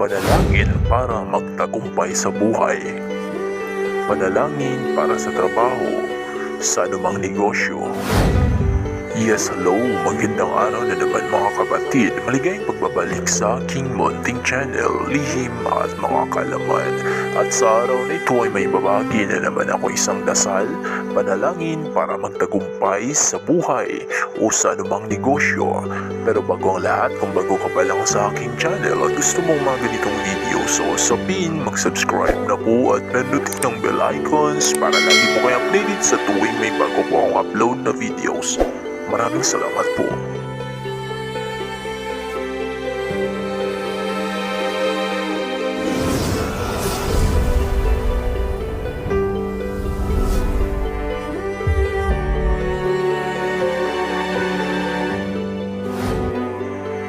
Panalangin para magtagumpay sa buhay. Panalangin para sa trabaho, sa anumang negosyo. Yes, hello! Magandang araw na naman mga kapatid. Maligayang pagbabalik sa aking munting channel, Lihim at Mga Kalaman. At sa araw na ito ay may babagi na naman ako isang dasal, panalangin para magtagumpay sa buhay o sa anumang negosyo. Pero bago ang lahat, kung bago ka pa lang sa aking channel at gusto mong mga ganitong video, so sabihin mag-subscribe na po at pindutin ang bell icons para lagi po kayo updated sa tuwing may bago po akong upload na videos. Maraming salamat po.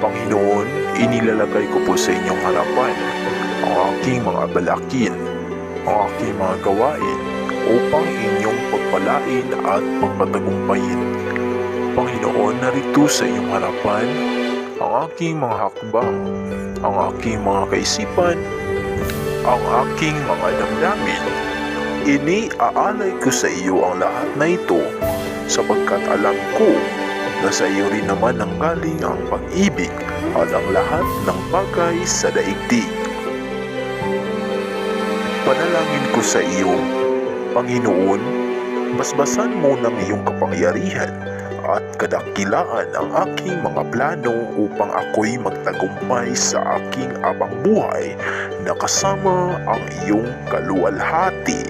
Panginoon, inilalagay ko po sa inyong harapan ang aking mga balakin, ang aking mga gawain upang inyong pagpalain at pagpatagumpayin. Panginoon, narito sa inyong harapan ang aking mga hakbang, ang aking mga kaisipan, ang aking mga damdamin. Iniaalay ko sa iyo ang lahat na ito sapagkat alam ko na sa iyo rin naman ang galing ang pag-ibig at ang lahat ng bagay sa daigdig. Panalangin ko sa iyo, Panginoon, basbasan mo ng iyong kapangyarihan at kadakilaan ang aking mga plano upang ako'y magtagumpay sa aking abang buhay na kasama ang iyong kaluwalhati.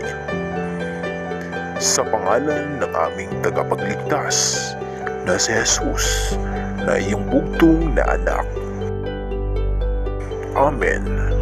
Sa pangalan ng aming tagapagligtas na si Jesus na iyong bugtong na anak. Amen.